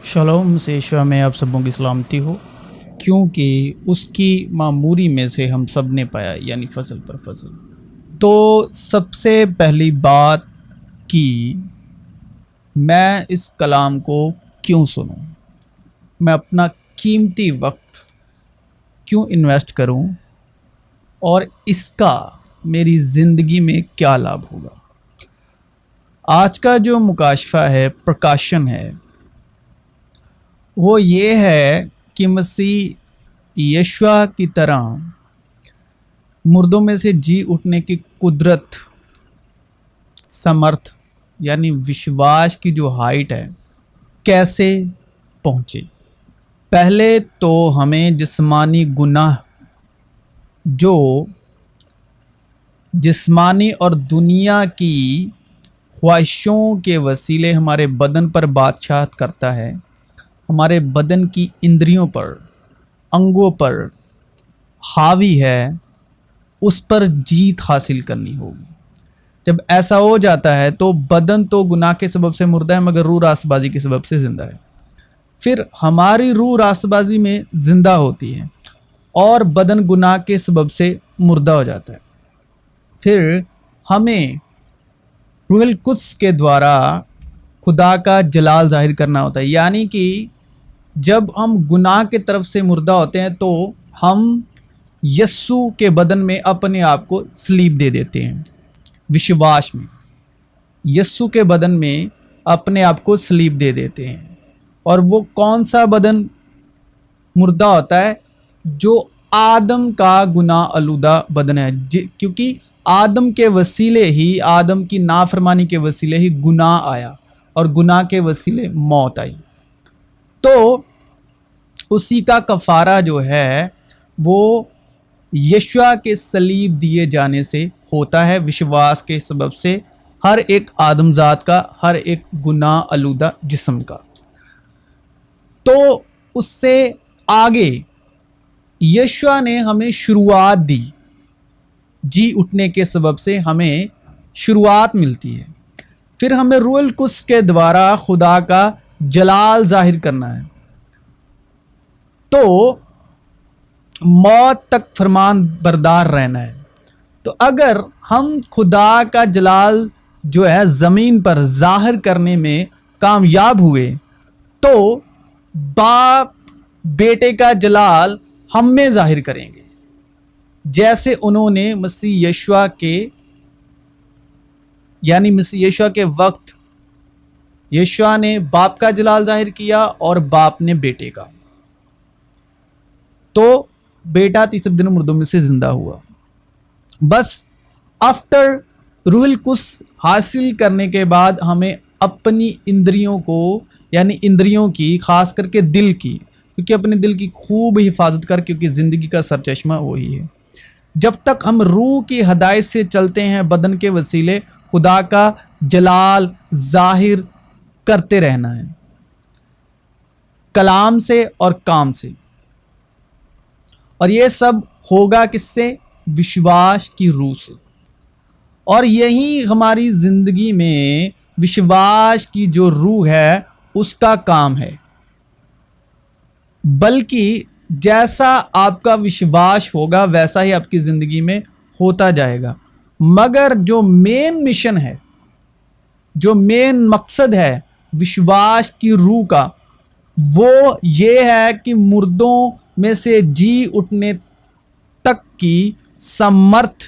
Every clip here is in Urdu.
شالوم سے یشوع میں آپ سبوں کی سلامتی ہو، کیونکہ اس کی معموری میں سے ہم سب نے پایا، یعنی فضل پر فضل۔ تو سب سے پہلی بات کی میں اس کلام کو کیوں سنوں، میں اپنا قیمتی وقت کیوں انویسٹ کروں، اور اس کا میری زندگی میں کیا لابھ ہوگا۔ آج کا جو مکاشفہ ہے، پرکاشن ہے، وہ یہ ہے کہ مسیح یشوع کی طرح مردوں میں سے جی اٹھنے کی قدرت، سمرتھ یعنی وشواس کی جو ہائٹ ہے، کیسے پہنچے۔ پہلے تو ہمیں جسمانی گناہ، جو جسمانی اور دنیا کی خواہشوں کے وسیلے ہمارے بدن پر بادشاہت کرتا ہے، ہمارے بدن کی اندریوں پر، انگوں پر حاوی ہے، اس پر جیت حاصل کرنی ہوگی۔ جب ایسا ہو جاتا ہے تو بدن تو گناہ کے سبب سے مردہ ہے، مگر روح راست بازی کے سبب سے زندہ ہے۔ پھر ہماری روح راست بازی میں زندہ ہوتی ہے اور بدن گناہ کے سبب سے مردہ ہو جاتا ہے۔ پھر ہمیں روح القدس کے دوارا خدا کا جلال ظاہر کرنا ہوتا ہے، یعنی کہ جب ہم گناہ کے طرف سے مردہ ہوتے ہیں تو ہم یسوع کے بدن میں اپنے آپ کو صلیب دے دیتے ہیں۔ وشواس میں یسوع کے بدن میں اپنے آپ کو صلیب دے دیتے ہیں۔ اور وہ کون سا بدن مردہ ہوتا ہے؟ جو آدم کا گناہ آلودہ بدن ہے، کیونکہ آدم کے وسیلے ہی، آدم کی نافرمانی کے وسیلے ہی گناہ آیا، اور گناہ کے وسیلے موت آئی۔ تو اسی کا کفارہ جو ہے وہ یشوع کے صلیب دیے جانے سے ہوتا ہے، وشواس کے سبب سے، ہر ایک آدم ذات کا، ہر ایک گناہ آلودہ جسم کا۔ تو اس سے آگے یشوع نے ہمیں شروعات دی، جی اٹھنے کے سبب سے ہمیں شروعات ملتی ہے۔ پھر ہمیں روح القدس کے دوارا خدا کا جلال ظاہر کرنا ہے، تو موت تک فرمان بردار رہنا ہے۔ تو اگر ہم خدا کا جلال جو ہے زمین پر ظاہر کرنے میں کامیاب ہوئے، تو باپ بیٹے کا جلال ہم میں ظاہر کریں گے، جیسے انہوں نے مسیح یشوع کے وقت یشوع نے باپ کا جلال ظاہر کیا اور باپ نے بیٹے کا، تو بیٹا تیسرے دن مردوں میں سے زندہ ہوا۔ بس آفٹر روح القدس حاصل کرنے کے بعد ہمیں اپنی اندریوں کو، یعنی اندریوں کی، خاص کر کے دل کی، کیونکہ اپنے دل کی خوب حفاظت کر، کیونکہ زندگی کا سرچشمہ وہی ہے۔ جب تک ہم روح کی ہدایت سے چلتے ہیں، بدن کے وسیلے خدا کا جلال ظاہر کرتے رہنا ہے، کلام سے اور کام سے۔ اور یہ سب ہوگا کس سے؟ وشواس کی روح سے۔ اور یہی ہماری زندگی میں وشواس کی جو روح ہے اس کا کام ہے، بلکہ جیسا آپ کا وشواس ہوگا ویسا ہی آپ کی زندگی میں ہوتا جائے گا۔ مگر جو مین مشن ہے، جو مین مقصد ہے وشواس کی روح کا، وہ یہ ہے کہ مردوں میں سے جی اٹھنے تک کی سمرتھ،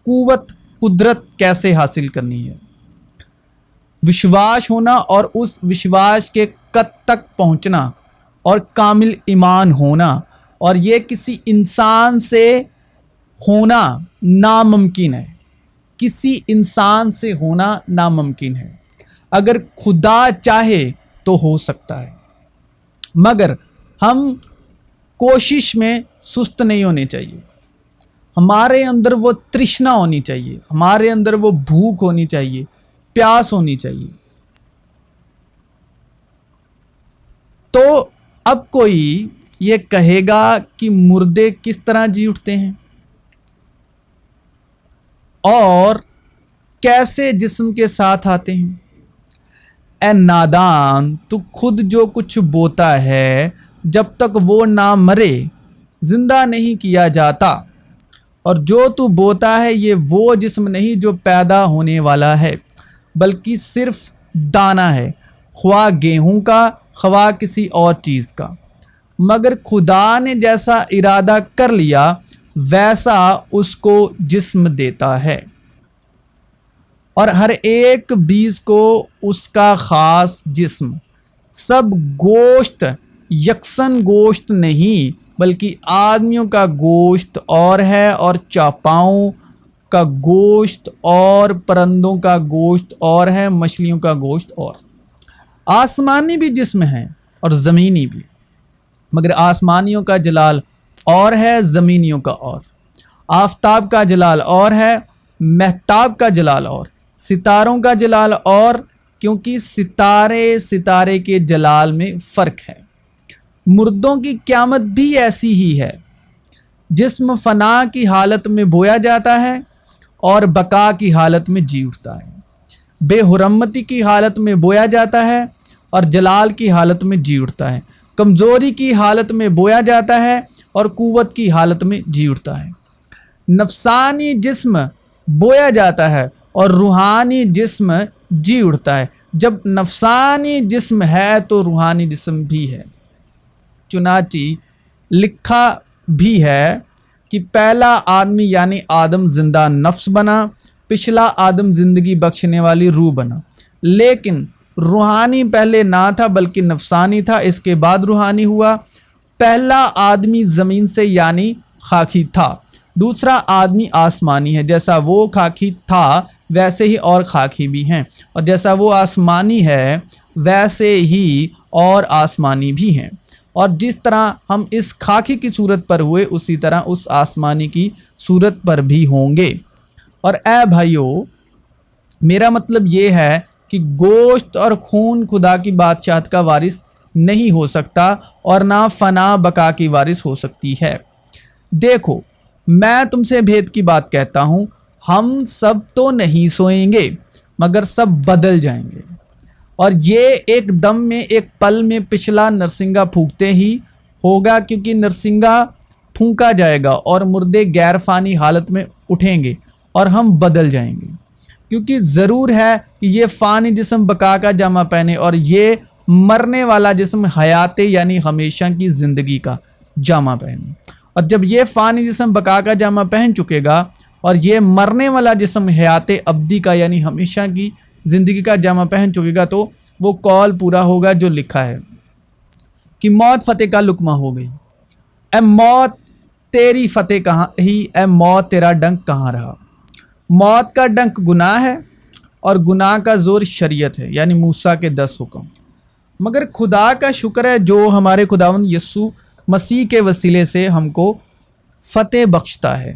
قوت، قدرت کیسے حاصل کرنی ہے۔ وشواس ہونا اور اس وشواس کے قد تک پہنچنا اور کامل ایمان ہونا، اور یہ کسی انسان سے ہونا ناممکن ہے، کسی انسان سے ہونا ناممکن ہے۔ اگر خدا چاہے تو ہو سکتا ہے، مگر ہم کوشش میں سست نہیں ہونے چاہیے۔ ہمارے اندر وہ ترشنا ہونی چاہیے، ہمارے اندر وہ بھوک ہونی چاہیے، پیاس ہونی چاہیے۔ تو اب کوئی یہ کہے گا کہ مردے کس طرح جی اٹھتے ہیں اور کیسے جسم کے ساتھ آتے ہیں؟ اے نادان تو خود جو کچھ بوتا ہے جب تک وہ نہ مرے زندہ نہیں کیا جاتا، اور جو تو بوتا ہے یہ وہ جسم نہیں جو پیدا ہونے والا ہے، بلکہ صرف دانہ ہے، خواہ گیہوں کا خواہ کسی اور چیز کا، مگر خدا نے جیسا ارادہ کر لیا ویسا اس کو جسم دیتا ہے، اور ہر ایک بیج کو اس کا خاص جسم۔ سب گوشت یکساں گوشت نہیں، بلکہ آدمیوں کا گوشت اور ہے، اور چاپاؤں کا گوشت اور پرندوں کا گوشت اور ہے، مچھلیوں کا گوشت اور۔ آسمانی بھی جسم ہیں اور زمینی بھی، مگر آسمانیوں کا جلال اور ہے، زمینیوں کا اور۔ آفتاب کا جلال اور ہے، مہتاب کا جلال اور، ستاروں کا جلال اور، کیونکہ ستارے کے جلال میں فرق ہے۔ مردوں کی قیامت بھی ایسی ہی ہے، جسم فنا کی حالت میں بویا جاتا ہے اور بقا کی حالت میں جی اٹھتا ہے، بے حرمتی کی حالت میں بویا جاتا ہے اور جلال کی حالت میں جی اٹھتا ہے، کمزوری کی حالت میں بویا جاتا ہے اور قوت کی حالت میں جی اٹھتا ہے۔ نفسانی جسم بویا جاتا ہے اور روحانی جسم جی اٹھتا ہے۔ جب نفسانی جسم ہے تو روحانی جسم بھی ہے۔ چنانچہ لکھا بھی ہے کہ پہلا آدمی یعنی آدم زندہ نفس بنا، پچھلا آدم زندگی بخشنے والی روح بنا، لیکن روحانی پہلے نہ تھا بلکہ نفسانی تھا، اس کے بعد روحانی ہوا۔ پہلا آدمی زمین سے یعنی خاکی تھا، دوسرا آدمی آسمانی ہے، جیسا وہ خاکی تھا ویسے ہی اور خاکی بھی ہیں، اور جیسا وہ آسمانی ہے ویسے ہی اور آسمانی بھی ہیں، اور جس طرح ہم اس خاکی کی صورت پر ہوئے اسی طرح اس آسمانی کی صورت پر بھی ہوں گے۔ اور اے بھائیو، میرا مطلب یہ ہے کہ گوشت اور خون خدا کی بادشاہت کا وارث نہیں ہو سکتا اور نہ فنا بقا کی وارث ہو سکتی ہے۔ دیکھو، میں تم سے بھید کی بات کہتا ہوں، ہم سب تو نہیں سوئیں گے مگر سب بدل جائیں گے، اور یہ ایک دم میں ایک پل میں پچھلا نرسنگا پھونکتے ہی ہوگا، کیونکہ نرسنگا پھونکا جائے گا اور مردے غیر فانی حالت میں اٹھیں گے اور ہم بدل جائیں گے، کیونکہ ضرور ہے کہ یہ فانی جسم بقا کا جامہ پہنے اور یہ مرنے والا جسم حیات یعنی ہمیشہ کی زندگی کا جامہ پہنے۔ اور جب یہ فانی جسم بقا کا جامہ پہن چکے گا اور یہ مرنے والا جسم حیات ابدی کا یعنی ہمیشہ کی زندگی کا جامہ پہن چکے گا، تو وہ قول پورا ہوگا جو لکھا ہے کہ موت فتح کا لقمہ ہو گئی۔ اے موت تیری فتح کہاں ہی، اے موت تیرا ڈنک کہاں رہا۔ موت کا ڈنک گناہ ہے اور گناہ کا زور شریعت ہے یعنی موسیٰ کے 10 حکم، مگر خدا کا شکر ہے جو ہمارے خداوند یسوع مسیح کے وسیلے سے ہم کو فتح بخشتا ہے۔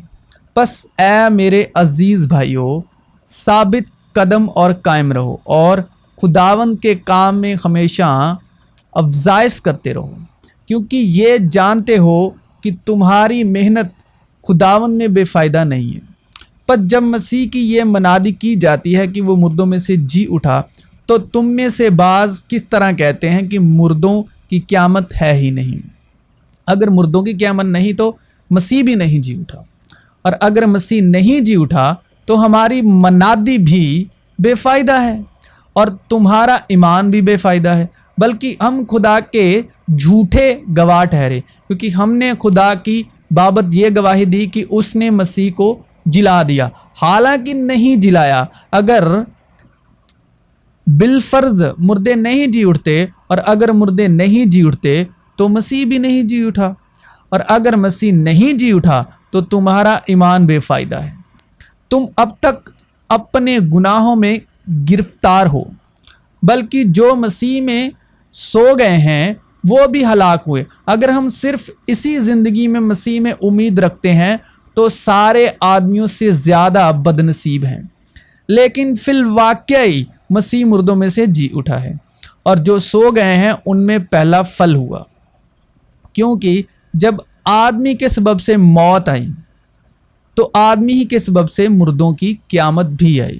پس اے میرے عزیز بھائیو، ثابت قدم اور قائم رہو اور خداوند کے کام میں ہمیشہ افزائش کرتے رہو، کیونکہ یہ جانتے ہو کہ تمہاری محنت خداوند میں بے فائدہ نہیں ہے۔ پس جب مسیح کی یہ منادی کی جاتی ہے کہ وہ مردوں میں سے جی اٹھا، تو تم میں سے بعض کس طرح کہتے ہیں کہ مردوں کی قیامت ہے ہی نہیں۔ اگر مردوں کی قیامت نہیں تو مسیح بھی نہیں جی اٹھا، اور اگر مسیح نہیں جی اٹھا تو ہماری منادی بھی بے فائدہ ہے اور تمہارا ایمان بھی بے فائدہ ہے، بلکہ ہم خدا کے جھوٹے گواہ ٹھہرے، کیونکہ ہم نے خدا کی بابت یہ گواہی دی کہ اس نے مسیح کو جلا دیا، حالانکہ نہیں جلایا۔ اگر بالفرض مردے نہیں جی اٹھتے اور اگر مردے نہیں جی اٹھتے تو مسیح بھی نہیں جی اٹھا، اور اگر مسیح نہیں جی اٹھا تو تمہارا ایمان بے فائدہ ہے۔ تم اب تک اپنے گناہوں میں گرفتار ہو، بلکہ جو مسیح میں سو گئے ہیں وہ بھی ہلاک ہوئے۔ اگر ہم صرف اسی زندگی میں مسیح میں امید رکھتے ہیں تو سارے آدمیوں سے زیادہ بدنصیب ہیں، لیکن فی الواقعی مسیح مردوں میں سے جی اٹھا ہے، اور جو سو گئے ہیں ان میں پہلا پھل ہوا، کیونکہ جب آدمی کے سبب سے موت آئی تو آدمی ہی کے سبب سے مردوں کی قیامت بھی آئی۔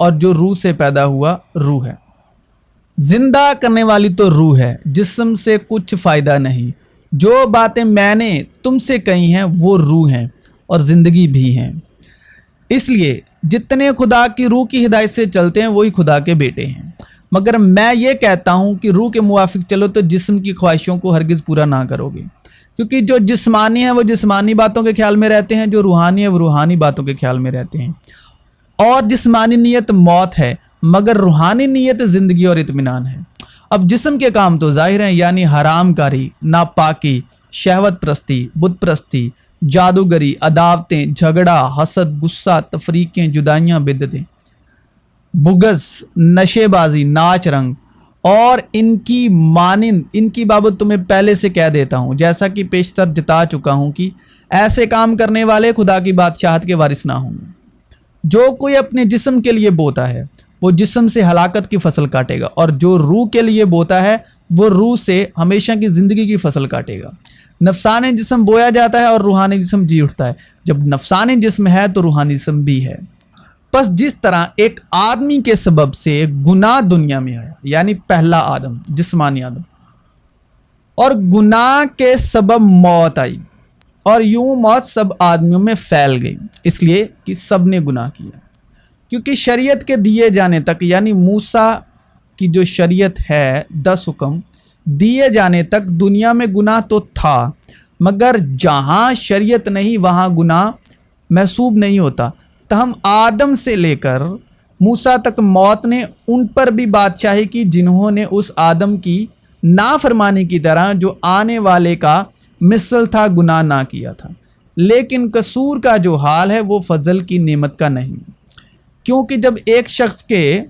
اور جو روح سے پیدا ہوا روح ہے۔ زندہ کرنے والی تو روح ہے، جسم سے کچھ فائدہ نہیں۔ جو باتیں میں نے تم سے کہی ہیں وہ روح ہیں اور زندگی بھی ہیں۔ اس لیے جتنے خدا کی روح کی ہدایت سے چلتے ہیں وہی خدا کے بیٹے ہیں۔ مگر میں یہ کہتا ہوں کہ روح کے موافق چلو تو جسم کی خواہشوں کو ہرگز پورا نہ کرو گے، کیونکہ جو جسمانی ہیں وہ جسمانی باتوں کے خیال میں رہتے ہیں، جو روحانی ہیں وہ روحانی باتوں کے خیال میں رہتے ہیں۔ اور جسمانی نیت موت ہے، مگر روحانی نیت زندگی اور اطمینان ہے۔ اب جسم کے کام تو ظاہر ہیں، یعنی حرام کاری، ناپاکی، شہوت پرستی، بت پرستی، جادوگری، عداوتیں، جھگڑا، حسد، غصہ، تفریقیں، جدائیاں، بدعتیں، بغض، نشے بازی، ناچ رنگ اور ان کی مانند، ان کی بابت تمہیں پہلے سے کہہ دیتا ہوں، جیسا کہ پیشتر جتا چکا ہوں کہ ایسے کام کرنے والے خدا کی بادشاہت کے وارث نہ ہوں گے۔ جو کوئی اپنے جسم کے لیے بوتا ہے وہ جسم سے ہلاکت کی فصل کاٹے گا، اور جو روح کے لیے بوتا ہے وہ روح سے ہمیشہ کی زندگی کی فصل کاٹے گا۔ نفسانی جسم بویا جاتا ہے اور روحانی جسم جی اٹھتا ہے۔ جب نفسانی جسم ہے تو روحانی جسم بھی ہے۔ پس جس طرح ایک آدمی کے سبب سے گناہ دنیا میں آیا، یعنی پہلا آدم، جسمانی آدم، اور گناہ کے سبب موت آئی، اور یوں موت سب آدمیوں میں پھیل گئی، اس لیے کہ سب نے گناہ کیا۔ کیونکہ شریعت کے دیے جانے تک، یعنی موسیٰ کی جو شریعت ہے 10 حکم دیے جانے تک دنیا میں گناہ تو تھا، مگر جہاں شریعت نہیں وہاں گناہ محسوب نہیں ہوتا۔ تاہم آدم سے لے کر موسیٰ تک موت نے ان پر بھی بادشاہی کی جنہوں نے اس آدم کی نافرمانی کی طرح جو آنے والے کا مثل تھا گناہ نہ کیا تھا۔ لیکن قصور کا جو حال ہے وہ فضل کی نعمت کا نہیں، کیونکہ جب ایک شخص کے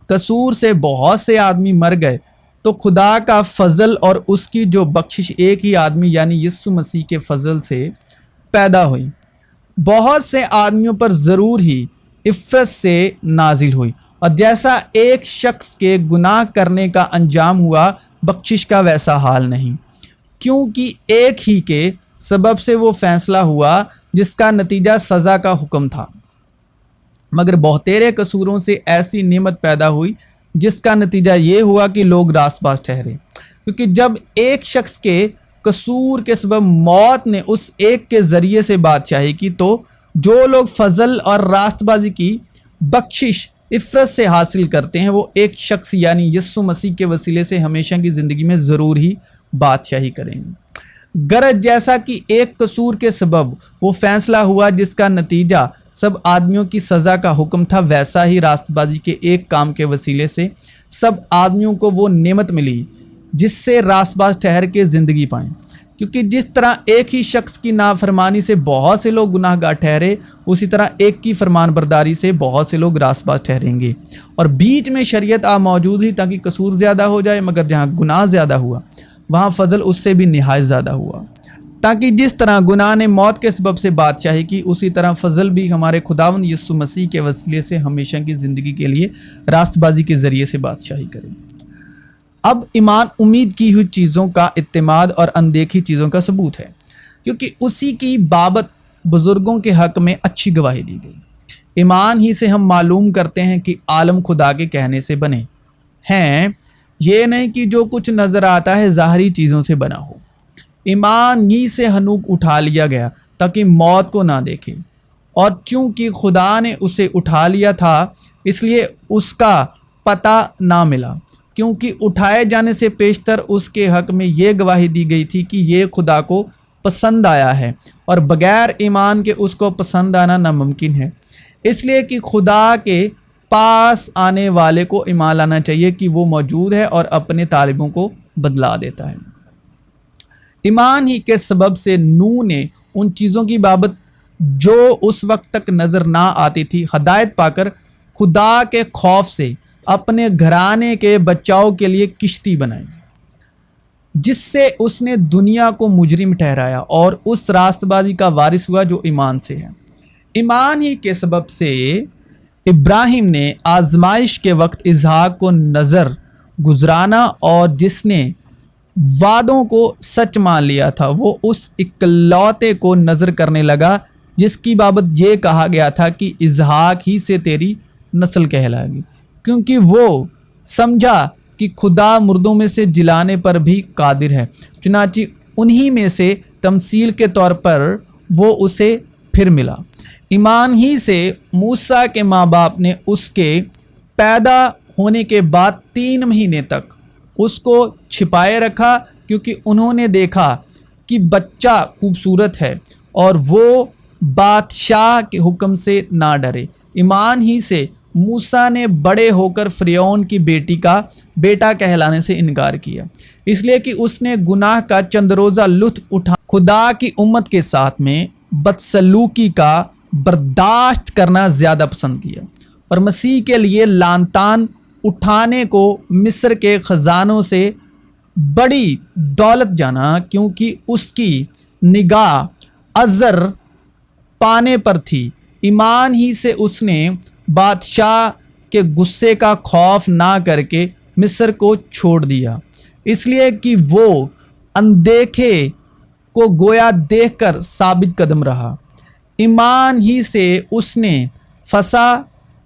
قصور سے بہت سے آدمی مر گئے تو خدا کا فضل اور اس کی جو بخشش ایک ہی آدمی یعنی یسوع مسیح کے فضل سے پیدا ہوئی، بہت سے آدمیوں پر ضرور ہی عفرت سے نازل ہوئی۔ اور جیسا ایک شخص کے گناہ کرنے کا انجام ہوا، بخشش کا ویسا حال نہیں، کیونکہ ایک ہی کے سبب سے وہ فیصلہ ہوا جس کا نتیجہ سزا کا حکم تھا، مگر بہتیرے قصوروں سے ایسی نعمت پیدا ہوئی جس کا نتیجہ یہ ہوا کہ لوگ راست باز ٹھہرے۔ کیونکہ جب ایک شخص کے قصور کے سبب موت نے اس ایک کے ذریعے سے بادشاہی کی، تو جو لوگ فضل اور راست بازی کی بخشش عفرت سے حاصل کرتے ہیں وہ ایک شخص یعنی یسوع مسیح کے وسیلے سے ہمیشہ کی زندگی میں ضرور ہی بادشاہی کریں گے۔ غرض جیسا کہ ایک قصور کے سبب وہ فیصلہ ہوا جس کا نتیجہ سب آدمیوں کی سزا کا حکم تھا، ویسا ہی راست بازی کے ایک کام کے وسیلے سے سب آدمیوں کو وہ نعمت ملی جس سے راست باز ٹھہر کے زندگی پائیں۔ کیونکہ جس طرح ایک ہی شخص کی نافرمانی سے بہت سے لوگ گناہ گار ٹھہرے، اسی طرح ایک کی فرمان برداری سے بہت سے لوگ راست باز ٹھہریں گے۔ اور بیچ میں شریعت موجود ہی تاکہ قصور زیادہ ہو جائے، مگر جہاں گناہ زیادہ ہوا وہاں فضل اس سے بھی نہایت زیادہ ہوا، تاکہ جس طرح گناہ نے موت کے سبب سے بادشاہی کی، اسی طرح فضل بھی ہمارے خداوند یسوع مسیح کے وسیلے سے ہمیشہ کی زندگی کے لیے راست بازی کے ذریعے سے بادشاہی کرے۔ اب ایمان امید کی ہوئی چیزوں کا اعتماد اور اندیکھی چیزوں کا ثبوت ہے، کیونکہ اسی کی بابت بزرگوں کے حق میں اچھی گواہی دی گئی۔ ایمان ہی سے ہم معلوم کرتے ہیں کہ عالم خدا کے کہنے سے بنے ہیں، یہ نہیں کہ جو کچھ نظر آتا ہے ظاہری چیزوں سے بنا ہو۔ ایمان ہی سے ہنوک اٹھا لیا گیا تاکہ موت کو نہ دیکھے، اور چونکہ خدا نے اسے اٹھا لیا تھا اس لیے اس کا پتہ نہ ملا، کیونکہ اٹھائے جانے سے پیشتر اس کے حق میں یہ گواہی دی گئی تھی کہ یہ خدا کو پسند آیا ہے، اور بغیر ایمان کے اس کو پسند آنا ناممکن ہے۔ اس لیے کہ خدا کے پاس آنے والے کو ایمان لانا چاہیے کہ وہ موجود ہے اور اپنے طالبوں کو بدلا دیتا ہے۔ ایمان ہی کے سبب سے نوح نے ان چیزوں کی بابت جو اس وقت تک نظر نہ آتی تھی ہدایت پا کر خدا کے خوف سے اپنے گھرانے کے بچاؤ کے لیے کشتی بنائی، جس سے اس نے دنیا کو مجرم ٹھہرایا اور اس راست بازی کا وارث ہوا جو ایمان سے ہے۔ ایمان ہی کے سبب سے ابراہیم نے آزمائش کے وقت اسحاق کو نظر گزرانا، اور جس نے وعدوں کو سچ مان لیا تھا وہ اس اکلوتے کو نظر کرنے لگا جس کی بابت یہ کہا گیا تھا کہ اسحاق ہی سے تیری نسل کہلائے گی، کیونکہ وہ سمجھا کہ خدا مردوں میں سے جلانے پر بھی قادر ہے، چنانچہ انہی میں سے تمثیل کے طور پر وہ اسے پھر ملا۔ ایمان ہی سے موسیٰ کے ماں باپ نے اس کے پیدا ہونے کے بعد 3 مہینے تک اس کو چھپائے رکھا، کیونکہ انہوں نے دیکھا کہ بچہ خوبصورت ہے اور وہ بادشاہ کے حکم سے نہ ڈرے۔ ایمان ہی سے موسیٰ نے بڑے ہو کر فرعون کی بیٹی کا بیٹا کہلانے سے انکار کیا، اس لیے کہ اس نے گناہ کا چند روزہ لطف اٹھا خدا کی امت کے ساتھ میں بدسلوکی کا برداشت کرنا زیادہ پسند کیا، اور مسیح کے لیے لعن طعن اٹھانے کو مصر کے خزانوں سے بڑی دولت جانا، کیونکہ اس کی نگاہ عذر پانے پر تھی۔ ایمان ہی سے اس نے بادشاہ کے غصے کا خوف نہ کر کے مصر کو چھوڑ دیا، اس لیے کہ وہ اندیکھے کو گویا دیکھ کر ثابت قدم رہا۔ ایمان ہی سے اس نے فسح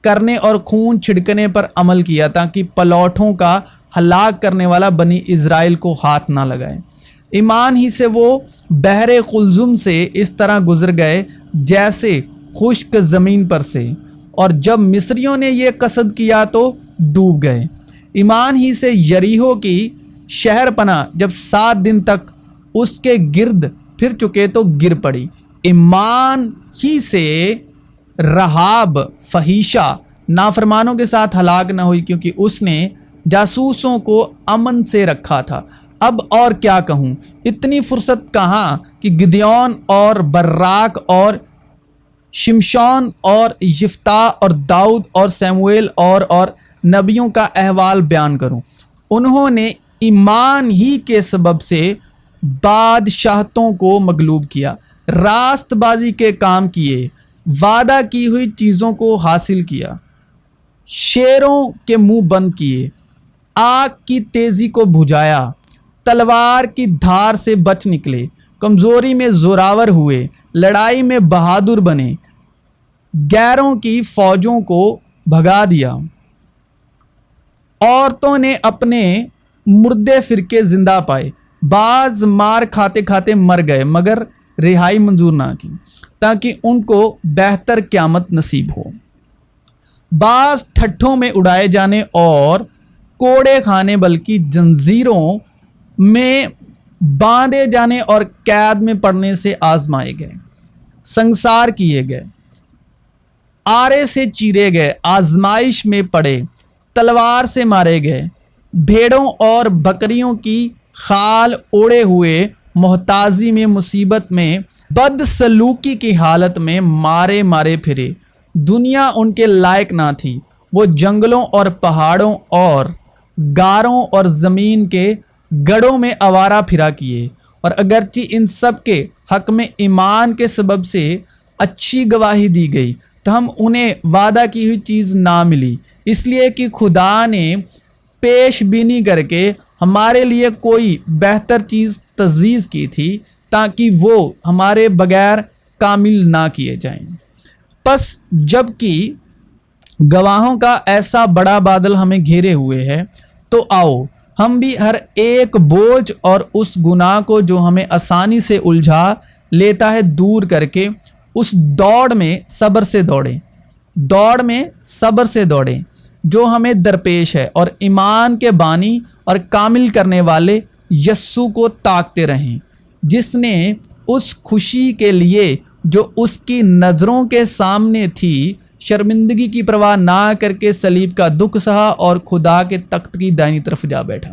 کرنے اور خون چھڑکنے پر عمل کیا، تاکہ پلوٹھوں کا ہلاک کرنے والا بنی اسرائیل کو ہاتھ نہ لگائے۔ ایمان ہی سے وہ بحر قلزم سے اس طرح گزر گئے جیسے خشک زمین پر سے، اور جب مصریوں نے یہ قصد کیا تو ڈوب گئے۔ ایمان ہی سے یریحو کی شہر پناہ جب 7 دن تک اس کے گرد پھر چکے تو گر پڑی۔ ایمان ہی سے رہاب فحیشہ نافرمانوں کے ساتھ ہلاک نہ ہوئی، کیونکہ اس نے جاسوسوں کو امن سے رکھا تھا۔ اب اور کیا کہوں، اتنی فرصت کہاں کہ گدیون اور براق اور شمشون اور یفتح اور داؤد اور سیموئیل اور نبیوں کا احوال بیان کروں۔ انہوں نے ایمان ہی کے سبب سے بادشاہتوں کو مغلوب کیا، راست بازی کے کام کیے، وعدہ کی ہوئی چیزوں کو حاصل کیا، شیروں کے منہ بند کیے، آگ کی تیزی کو بجھایا، تلوار کی دھار سے بچ نکلے، کمزوری میں زوراور ہوئے، لڑائی میں بہادر بنے، غیروں کی فوجوں کو بھگا دیا۔ عورتوں نے اپنے مردے فرقے زندہ پائے، بعض مار کھاتے کھاتے مر گئے مگر رہائی منظور نہ کی، تاکہ ان کو بہتر قیامت نصیب ہو۔ بعض ٹھٹھوں میں اڑائے جانے اور کوڑے کھانے، بلکہ زنجیروں میں باندھے جانے اور قید میں پڑنے سے آزمائے گئے، سنگسار کیے گئے، آرے سے چیرے گئے، آزمائش میں پڑے، تلوار سے مارے گئے، بھیڑوں اور بکریوں کی خال اوڑے ہوئے، محتاجی میں، مصیبت میں، بدسلوکی کی حالت میں مارے پھرے۔ دنیا ان کے لائق نہ تھی، وہ جنگلوں اور پہاڑوں اور غاروں اور زمین کے گڑھوں میں آوارہ پھرا کیے، اور اگرچہ ان سب کے حق میں ایمان کے سبب سے اچھی گواہی دی گئی، تاہم انہیں وعدہ کی ہوئی چیز نہ ملی، اس لیے کہ خدا نے پیش بینی کر کے ہمارے لیے کوئی بہتر چیز تجویز کی تھی، تاکہ وہ ہمارے بغیر کامل نہ کیے جائیں۔ پس جب کہ گواہوں کا ایسا بڑا بادل ہمیں گھیرے ہوئے ہے، تو آؤ ہم بھی ہر ایک بوجھ اور اس گناہ کو جو ہمیں آسانی سے الجھا لیتا ہے دور کر کے اس دوڑ میں صبر سے دوڑیں جو ہمیں درپیش ہے، اور ایمان کے بانی اور کامل کرنے والے یسوع کو تاکتے رہیں، جس نے اس خوشی کے لیے جو اس کی نظروں کے سامنے تھی شرمندگی کی پرواہ نہ کر کے صلیب کا دکھ سہا اور خدا کے تخت کی دائنی طرف جا بیٹھا۔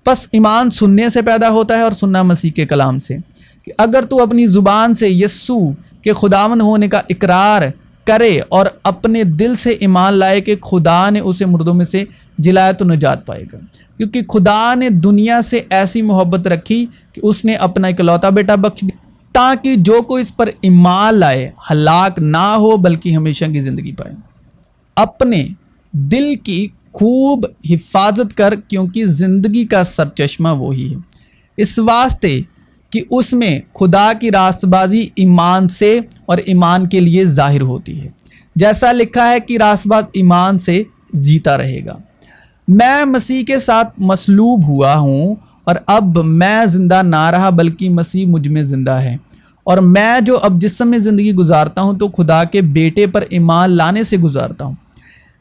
پس ایمان سننے سے پیدا ہوتا ہے، اور سننا مسیح کے کلام سے۔ کہ اگر تو اپنی زبان سے یسوع کے خداوند ہونے کا اقرار کرے اور اپنے دل سے ایمان لائے کہ خدا نے اسے مردوں میں سے جلایا تو نجات پائے گا، کیونکہ خدا نے دنیا سے ایسی محبت رکھی کہ اس نے اپنا اکلوتا بیٹا بخش دیا، تاکہ جو کوئی اس پر ایمان لائے ہلاک نہ ہو بلکہ ہمیشہ کی زندگی پائے۔ اپنے دل کی خوب حفاظت کر، کیونکہ زندگی کا سرچشمہ وہی ہے، اس واسطے کہ اس میں خدا کی راست بازی ایمان سے اور ایمان کے لیے ظاہر ہوتی ہے۔ جیسا لکھا ہے کہ راست باز ایمان سے جیتا رہے گا۔ میں مسیح کے ساتھ مصلوب ہوا ہوں، اور اب میں زندہ نہ رہا بلکہ مسیح مجھ میں زندہ ہے، اور میں جو اب جسم میں زندگی گزارتا ہوں تو خدا کے بیٹے پر ایمان لانے سے گزارتا ہوں،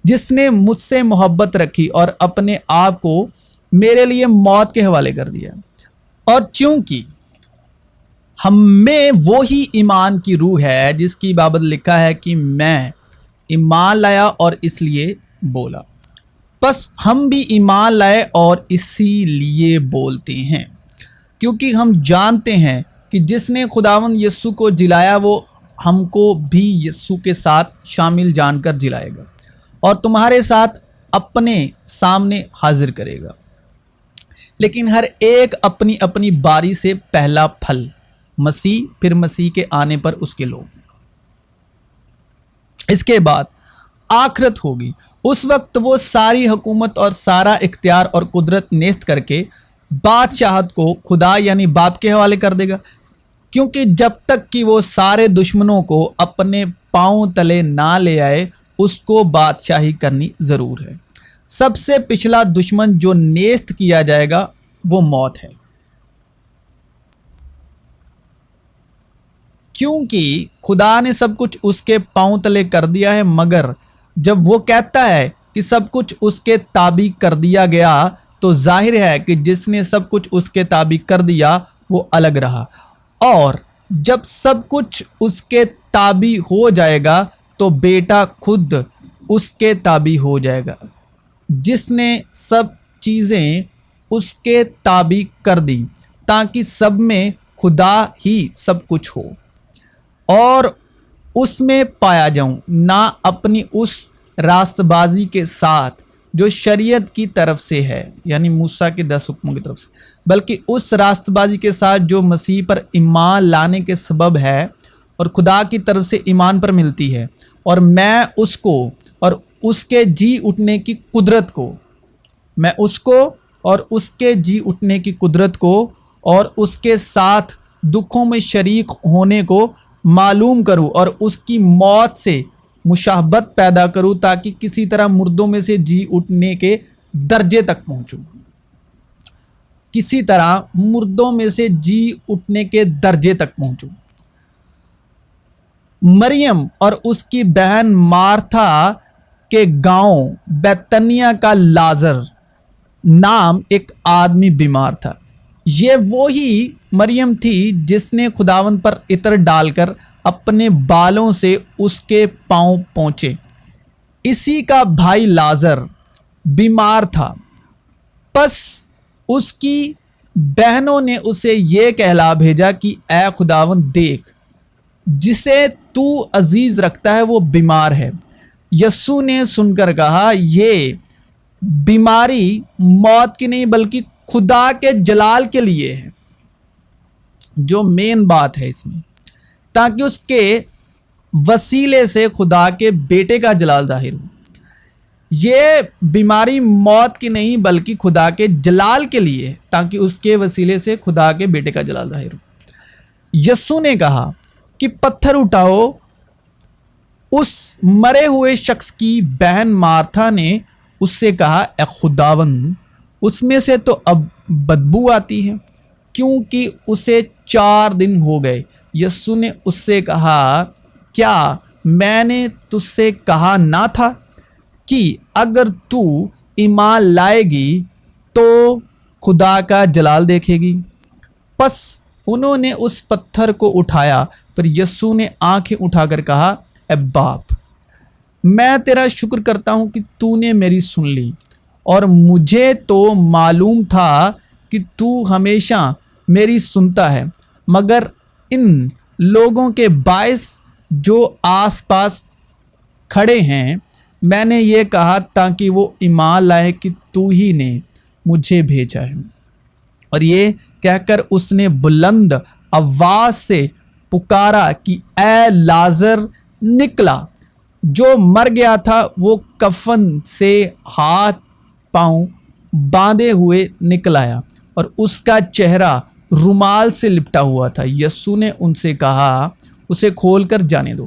جس نے مجھ سے محبت رکھی اور اپنے آپ کو میرے لیے موت کے حوالے کر دیا۔ اور چونکہ ہم میں وہی ایمان کی روح ہے جس کی بابت لکھا ہے کہ میں ایمان لایا اور اس لیے بولا، بس ہم بھی ایمان لائے اور اسی لیے بولتے ہیں، کیونکہ ہم جانتے ہیں کہ جس نے خداوند یسوع کو جلایا وہ ہم کو بھی یسوع کے ساتھ شامل جان کر جلائے گا اور تمہارے ساتھ اپنے سامنے حاضر کرے گا۔ لیکن ہر ایک اپنی اپنی باری سے پہلا پھل مسیح، پھر مسیح کے آنے پر اس کے لوگ۔ اس کے بعد آخرت ہوگی، اس وقت وہ ساری حکومت اور سارا اختیار اور قدرت نیست کر کے بادشاہت کو خدا یعنی باپ کے حوالے کر دے گا، کیونکہ جب تک کہ وہ سارے دشمنوں کو اپنے پاؤں تلے نہ لے آئے اس کو بادشاہی کرنی ضرور ہے۔ سب سے پچھلا دشمن جو نیست کیا جائے گا وہ موت ہے، کیونکہ خدا نے سب کچھ اس کے پاؤں تلے کر دیا ہے، مگر جب وہ کہتا ہے کہ سب کچھ اس کے تابع کر دیا گیا تو ظاہر ہے کہ جس نے سب کچھ اس کے تابع کر دیا وہ الگ رہا، اور جب سب کچھ اس کے تابع ہو جائے گا تو بیٹا خود اس کے تابع ہو جائے گا، جس نے سب چیزیں اس کے تابع کر دی تاکہ سب میں خدا ہی سب کچھ ہو اور اس میں پایا جاؤں، نہ اپنی اس راست بازی کے ساتھ جو شریعت کی طرف سے ہے یعنی موسیٰ کے 10 حکموں کی طرف سے، بلکہ اس راست بازی کے ساتھ جو مسیح پر ایمان لانے کے سبب ہے اور خدا کی طرف سے ایمان پر ملتی ہے، اور میں اس کو اور اس کے جی اٹھنے کی قدرت کو، میں اس کو اور اس کے جی اٹھنے کی قدرت کو اور اس کے ساتھ دکھوں میں شریک ہونے کو معلوم کروں اور اس کی موت سے مشابہت پیدا کروں تاکہ کسی طرح مردوں میں سے جی اٹھنے کے درجے تک پہنچوں، کسی طرح مردوں میں سے جی اٹھنے کے درجے تک پہنچوں۔ مریم اور اس کی بہن مارتھا کے گاؤں بیتنیہ کا لازر نام ایک آدمی بیمار تھا۔ یہ وہی مریم تھی جس نے خداوند پر عطر ڈال کر اپنے بالوں سے اس کے پاؤں پہنچے۔ اسی کا بھائی لازر بیمار تھا، پس اس کی بہنوں نے اسے یہ کہلا بھیجا کہ اے خداوند دیکھ، جسے تو عزیز رکھتا ہے وہ بیمار ہے۔ یسوع نے سن کر کہا، یہ بیماری موت کی نہیں بلکہ خدا کے جلال کے لیے ہے، جو مین بات ہے اس میں، تاکہ اس کے وسیلے سے خدا کے بیٹے کا جلال ظاہر ہو۔ یہ بیماری موت کی نہیں بلکہ خدا کے جلال کے لیے ہے، تاکہ اس کے وسیلے سے خدا کے بیٹے کا جلال ظاہر ہو۔ یسوع نے کہا کہ پتھر اٹھاؤ۔ اس مرے ہوئے شخص کی بہن مارتھا نے اس سے کہا، اے خداوند، اس میں سے تو اب بدبو آتی ہے، کیونکہ اسے 4 دن ہو گئے۔ یسوع نے اس سے کہا، کیا میں نے تجھ سے کہا نہ تھا کہ اگر تو ایمان لائے گی تو خدا کا جلال دیکھے گی؟ پس انہوں نے اس پتھر کو اٹھایا، پر یسوع نے آنکھیں اٹھا کر کہا، اے باپ، میں تیرا شکر کرتا ہوں کہ تو نے میری سن لی، اور مجھے تو معلوم تھا کہ تو ہمیشہ میری سنتا ہے، مگر ان لوگوں کے باعث جو آس پاس کھڑے ہیں میں نے یہ کہا تاکہ وہ ایمان لائے کہ تو ہی نے مجھے بھیجا ہے۔ اور یہ کہہ کر اس نے بلند آواز سے پکارا کہ اے لازر نکلا۔ جو مر گیا تھا وہ کفن سے ہاتھ پاؤں باندھے ہوئے نکل آیا اور اس کا چہرہ رومال سے لپٹا ہوا تھا۔ یسوع نے ان سے کہا، اسے کھول کر جانے دو۔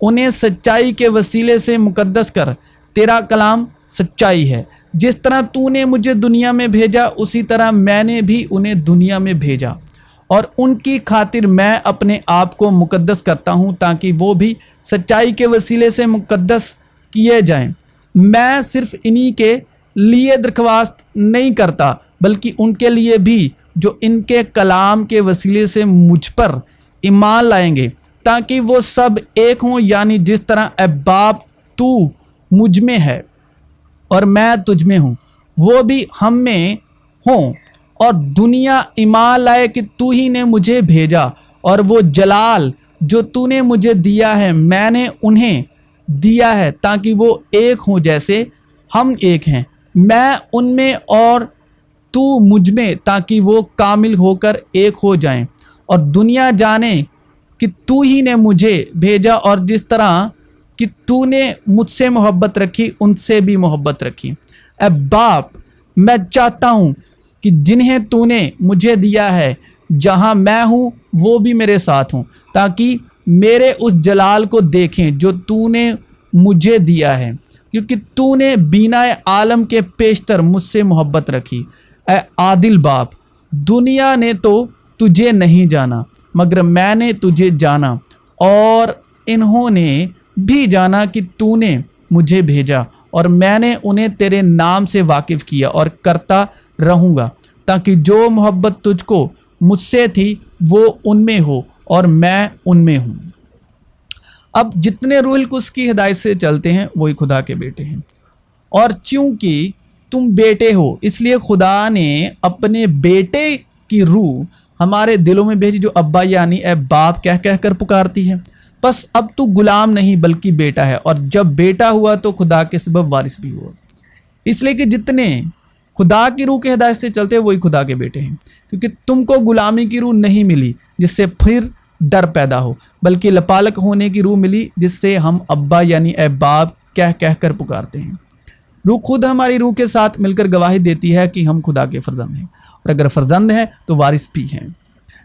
انہیں سچائی کے وسیلے سے مقدس کر، تیرا کلام سچائی ہے۔ جس طرح تو نے مجھے دنیا میں بھیجا اسی طرح میں نے بھی انہیں دنیا میں بھیجا، اور ان کی خاطر میں اپنے آپ کو مقدس کرتا ہوں تاکہ وہ بھی سچائی کے وسیلے سے مقدس کیے جائیں۔ میں صرف انہی کے لیے درخواست نہیں کرتا بلکہ ان کے لیے بھی جو ان کے کلام کے وسیلے سے مجھ پر ایمان لائیں گے، تاکہ وہ سب ایک ہوں، یعنی جس طرح اے باپ تو مجھ میں ہے اور میں تجھ میں ہوں، وہ بھی ہم میں ہوں، اور دنیا ایمان لائے کہ تو ہی نے مجھے بھیجا، اور وہ جلال جو تو نے مجھے دیا ہے میں نے انہیں دیا ہے تاکہ وہ ایک ہوں جیسے ہم ایک ہیں، میں ان میں اور تو مجھ میں، تاکہ وہ کامل ہو کر ایک ہو جائیں، اور دنیا جانے کہ تو ہی نے مجھے بھیجا، اور جس طرح کہ تو نے مجھ سے محبت رکھی ان سے بھی محبت رکھی۔ اے باپ، میں چاہتا ہوں کہ جنہیں تو نے مجھے دیا ہے جہاں میں ہوں وہ بھی میرے ساتھ ہوں، تاکہ میرے اس جلال کو دیکھیں جو تو نے مجھے دیا ہے، کیونکہ تو نے بینائے عالم کے پیشتر مجھ سے محبت رکھی۔ اے عادل باپ، دنیا نے تو تجھے نہیں جانا مگر میں نے تجھے جانا، اور انہوں نے بھی جانا کہ تو نے مجھے بھیجا، اور میں نے انہیں تیرے نام سے واقف کیا اور کرتا رہوں گا، تاکہ جو محبت تجھ کو مجھ سے تھی وہ ان میں ہو اور میں ان میں ہوں۔ اب جتنے روح القدس کی ہدایت سے چلتے ہیں وہی خدا کے بیٹے ہیں، اور چونکہ تم بیٹے ہو اس لیے خدا نے اپنے بیٹے کی روح ہمارے دلوں میں بھیجی، جو ابا یعنی اے باپ کہہ کہہ کر پکارتی ہے۔ بس اب تو غلام نہیں بلکہ بیٹا ہے، اور جب بیٹا ہوا تو خدا کے سبب وارث بھی ہوا۔ اس لیے کہ جتنے خدا کی روح کی ہدایت سے چلتے ہیں وہی خدا کے بیٹے ہیں، کیونکہ تم کو غلامی کی روح نہیں ملی جس سے پھر ڈر پیدا ہو، بلکہ لپالک ہونے کی روح ملی جس سے ہم ابا یعنی اے باپ کہہ کہہ کر پکارتے ہیں۔ روح خود ہماری روح کے ساتھ مل کر گواہی دیتی ہے کہ ہم خدا کے فرزند ہیں، اور اگر فرزند ہیں تو وارث بھی ہیں،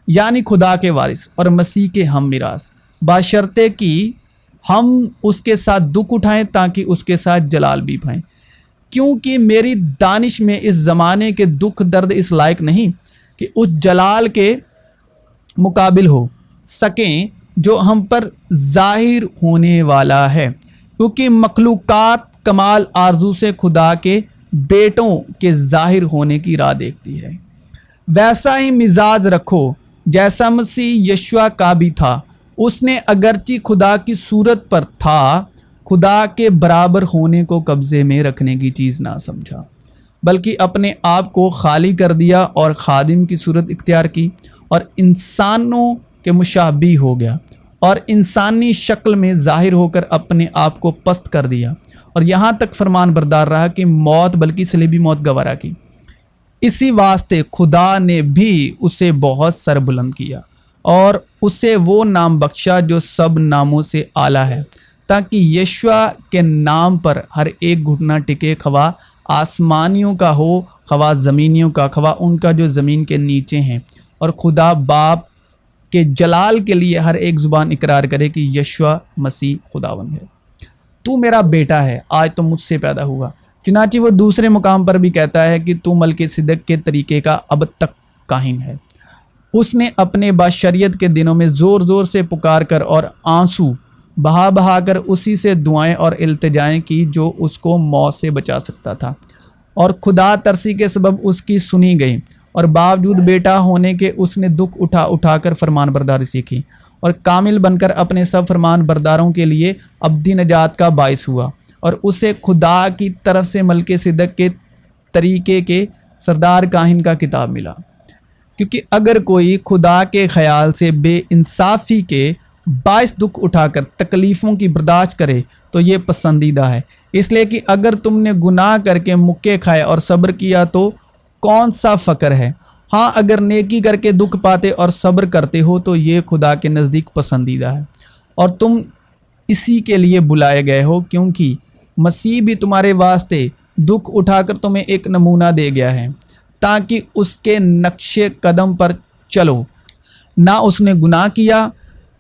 یعنی خدا کے وارث اور مسیح کے ہم میراث، بشرطے کہ ہم اس کے ساتھ دکھ اٹھائیں تاکہ اس کے ساتھ جلال بھی پائیں، کیونکہ میری دانش میں اس زمانے کے دکھ درد اس لائق نہیں کہ اس جلال کے مقابل ہو سکیں جو ہم پر ظاہر ہونے والا ہے، کیونکہ مخلوقات کمال آرزو سے خدا کے بیٹوں کے ظاہر ہونے کی راہ دیکھتی ہے۔ ویسا ہی مزاج رکھو جیسا مسیح یشوع کا بھی تھا، اس نے اگرچہ خدا کی صورت پر تھا خدا کے برابر ہونے کو قبضے میں رکھنے کی چیز نہ سمجھا، بلکہ اپنے آپ کو خالی کر دیا اور خادم کی صورت اختیار کی، اور انسانوں کے مشابہ ہو گیا، اور انسانی شکل میں ظاہر ہو کر اپنے آپ کو پست کر دیا، اور یہاں تک فرمان بردار رہا کہ موت بلکہ صلیبی موت گوارا کی۔ اسی واسطے خدا نے بھی اسے بہت سربلند کیا اور اسے وہ نام بخشا جو سب ناموں سے اعلیٰ ہے، تاکہ یشوع کے نام پر ہر ایک گھٹنا ٹکے، خواہ آسمانیوں کا ہو خواہ زمینیوں کا، خواہ ان کا جو زمین کے نیچے ہیں، اور خدا باپ کے جلال کے لیے ہر ایک زبان اقرار کرے کہ یشوع مسیح خداوند ہے۔ تو میرا بیٹا ہے، آج تو مجھ سے پیدا ہوا۔ چنانچہ وہ دوسرے مقام پر بھی کہتا ہے کہ تو ملک صدق کے طریقے کا اب تک کاہن ہے۔ اس نے اپنے باشریت کے دنوں میں زور زور سے پکار کر اور آنسو بہا بہا کر اسی سے دعائیں اور التجائیں کی جو اس کو موت سے بچا سکتا تھا، اور خدا ترسی کے سبب اس کی سنی گئی، اور باوجود بیٹا ہونے کے اس نے دکھ اٹھا اٹھا کر فرمان برداری سیکھی، اور کامل بن کر اپنے سب فرمان برداروں کے لیے ابدی نجات کا باعث ہوا، اور اسے خدا کی طرف سے ملک صدق کے طریقے کے سردار کاہن کا کتاب ملا۔ کیونکہ اگر کوئی خدا کے خیال سے بے انصافی کے باعث دکھ اٹھا کر تکلیفوں کی برداشت کرے تو یہ پسندیدہ ہے، اس لیے کہ اگر تم نے گناہ کر کے مکے کھائے اور صبر کیا تو کون سا فخر ہے؟ ہاں، اگر نیکی کر کے دکھ پاتے اور صبر کرتے ہو تو یہ خدا کے نزدیک پسندیدہ ہے، اور تم اسی کے لیے بلائے گئے ہو، کیونکہ مسیح بھی تمہارے واسطے دکھ اٹھا کر تمہیں ایک نمونہ دے گیا ہے تاکہ اس کے نقش قدم پر چلو۔ نہ اس نے گناہ کیا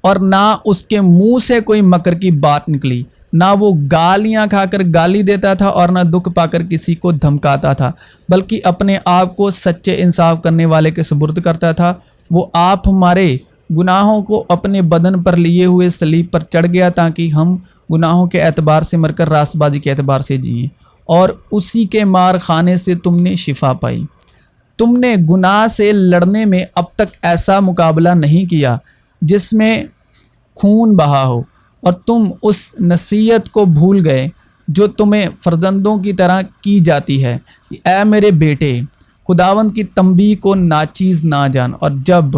اور نہ اس کے منہ سے کوئی مکر کی بات نکلی، نہ وہ گالیاں کھا کر گالی دیتا تھا اور نہ دکھ پا کر کسی کو دھمکاتا تھا، بلکہ اپنے آپ کو سچے انصاف کرنے والے کے سپرد کرتا تھا۔ وہ آپ ہمارے گناہوں کو اپنے بدن پر لیے ہوئے صلیب پر چڑھ گیا تاکہ ہم گناہوں کے اعتبار سے مر کر راست بازی کے اعتبار سے جئیں، اور اسی کے مار خانے سے تم نے شفا پائی۔ تم نے گناہ سے لڑنے میں اب تک ایسا مقابلہ نہیں کیا جس میں خون بہا ہو، اور تم اس نصیحت کو بھول گئے جو تمہیں فرزندوں کی طرح کی جاتی ہے کہ اے میرے بیٹے، خداوند کی تنبیہ کو ناچیز نہ جان، اور جب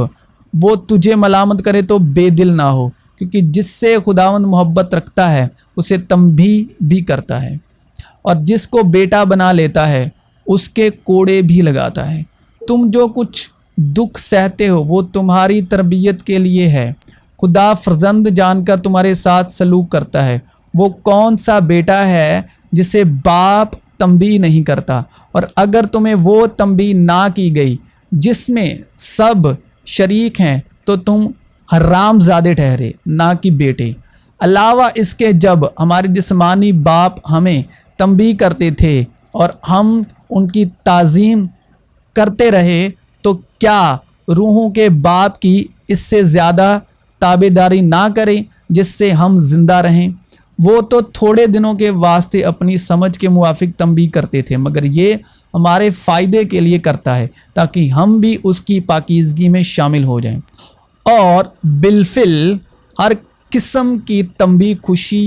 وہ تجھے ملامت کرے تو بے دل نہ ہو، کیونکہ جس سے خداوند محبت رکھتا ہے اسے تنبیہ بھی کرتا ہے، اور جس کو بیٹا بنا لیتا ہے اس کے کوڑے بھی لگاتا ہے۔ تم جو کچھ دکھ سہتے ہو وہ تمہاری تربیت کے لیے ہے۔ خدا فرزند جان کر تمہارے ساتھ سلوک کرتا ہے۔ وہ کون سا بیٹا ہے جسے باپ تنبیہ نہیں کرتا؟ اور اگر تمہیں وہ تنبیہ نہ کی گئی جس میں سب شریک ہیں تو تم حرام زادے ٹھہرے، نہ کہ بیٹے۔ علاوہ اس کے جب ہمارے جسمانی باپ ہمیں تنبیہ کرتے تھے اور ہم ان کی تعظیم کرتے رہے، تو کیا روحوں کے باپ کی اس سے زیادہ تابع داری نہ کریں جس سے ہم زندہ رہیں؟ وہ تو تھوڑے دنوں کے واسطے اپنی سمجھ کے موافق تنبیہ کرتے تھے، مگر یہ ہمارے فائدے کے لیے کرتا ہے تاکہ ہم بھی اس کی پاکیزگی میں شامل ہو جائیں۔ اور بالفعل ہر قسم کی تنبیہ خوشی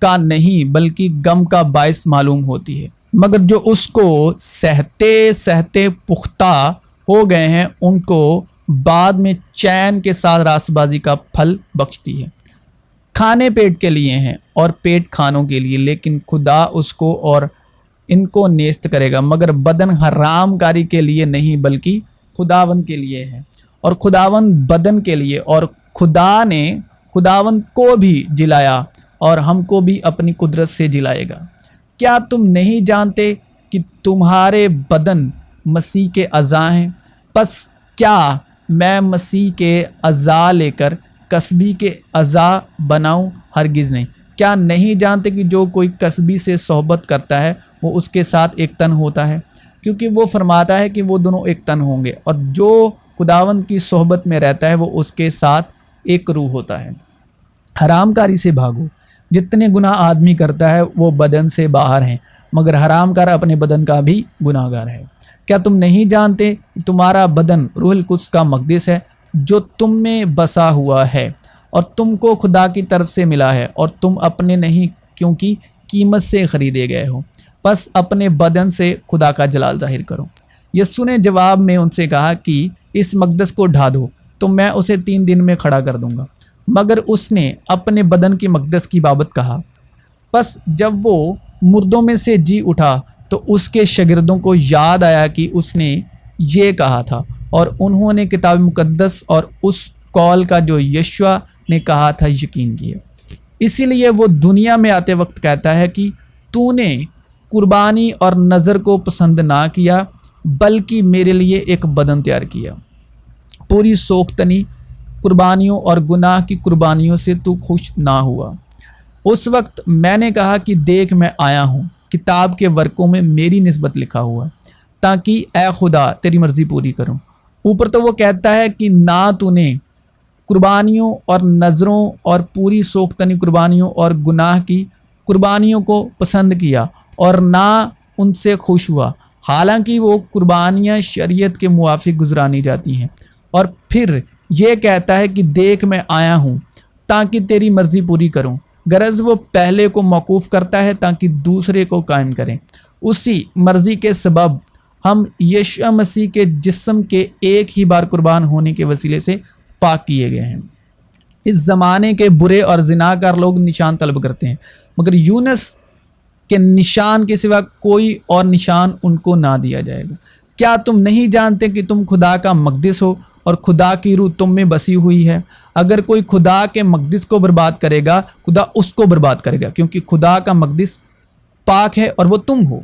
کا نہیں بلکہ غم کا باعث معلوم ہوتی ہے، مگر جو اس کو سہتے سہتے پختہ ہو گئے ہیں ان کو بعد میں چین کے ساتھ راست بازی کا پھل بخشتی ہے۔ کھانے پیٹ کے لیے ہیں اور پیٹ کھانوں کے لیے، لیکن خدا اس کو اور ان کو نیست کرے گا، مگر بدن حرام کاری کے لیے نہیں بلکہ خداوند کے لیے ہے، اور خداوند بدن کے لیے، اور خدا نے خداوند کو بھی جلایا اور ہم کو بھی اپنی قدرت سے جلائے گا۔ کیا تم نہیں جانتے کہ تمہارے بدن مسیح کے اعضاء ہیں؟ پس کیا میں مسیح کے اعضاء لے کر کسبی کے اعضاء بناؤں؟ ہرگز نہیں۔ کیا نہیں جانتے کہ جو کوئی کسبی سے صحبت کرتا ہے وہ اس کے ساتھ ایک تن ہوتا ہے؟ کیونکہ وہ فرماتا ہے کہ وہ دونوں ایک تن ہوں گے، اور جو خداوند کی صحبت میں رہتا ہے وہ اس کے ساتھ ایک روح ہوتا ہے۔ حرام کاری سے بھاگو۔ جتنے گناہ آدمی کرتا ہے وہ بدن سے باہر ہیں، مگر حرام کار اپنے بدن کا بھی گناہ گار ہے۔ کیا تم نہیں جانتے کہ تمہارا بدن روح القدس کا مقدس ہے جو تم میں بسا ہوا ہے، اور تم کو خدا کی طرف سے ملا ہے، اور تم اپنے نہیں کیونکہ قیمت سے خریدے گئے ہو؟ پس اپنے بدن سے خدا کا جلال ظاہر کرو۔ یسوع نے جواب میں ان سے کہا کہ اس مقدس کو ڈھا دو تو میں اسے 3 دن میں کھڑا کر دوں گا۔ مگر اس نے اپنے بدن کی مقدس کی بابت کہا۔ پس جب وہ مردوں میں سے جی اٹھا تو اس کے شاگردوں کو یاد آیا کہ اس نے یہ کہا تھا، اور انہوں نے کتاب مقدس اور اس قول کا جو یشوع نے کہا تھا یقین کیا۔ اسی لیے وہ دنیا میں آتے وقت کہتا ہے کہ تو نے قربانی اور نذر کو پسند نہ کیا بلکہ میرے لیے ایک بدن تیار کیا۔ پوری سوختنی قربانیوں اور گناہ کی قربانیوں سے تو خوش نہ ہوا۔ اس وقت میں نے کہا کہ دیکھ میں آیا ہوں، کتاب کے ورقوں میں میری نسبت لکھا ہوا ہے تاکہ اے خدا تیری مرضی پوری کروں۔ اوپر تو وہ کہتا ہے کہ نہ تو نے قربانیوں اور نذروں اور پوری سوختنی قربانیوں اور گناہ کی قربانیوں کو پسند کیا اور نہ ان سے خوش ہوا، حالانکہ وہ قربانیاں شریعت کے موافق گزرانی جاتی ہیں۔ اور پھر یہ کہتا ہے کہ دیکھ میں آیا ہوں تاکہ تیری مرضی پوری کروں۔ غرض وہ پہلے کو موقوف کرتا ہے تاکہ دوسرے کو قائم کریں۔ اسی مرضی کے سبب ہم یشوع مسیح کے جسم کے ایک ہی بار قربان ہونے کے وسیلے سے پاک کیے گئے ہیں۔ اس زمانے کے برے اور زناکار لوگ نشان طلب کرتے ہیں، مگر یونس کے نشان کے سوا کوئی اور نشان ان کو نہ دیا جائے گا۔ کیا تم نہیں جانتے کہ تم خدا کا مقدس ہو اور خدا کی روح تم میں بسی ہوئی ہے؟ اگر کوئی خدا کے مقدس کو برباد کرے گا خدا اس کو برباد کرے گا، کیونکہ خدا کا مقدس پاک ہے اور وہ تم ہو۔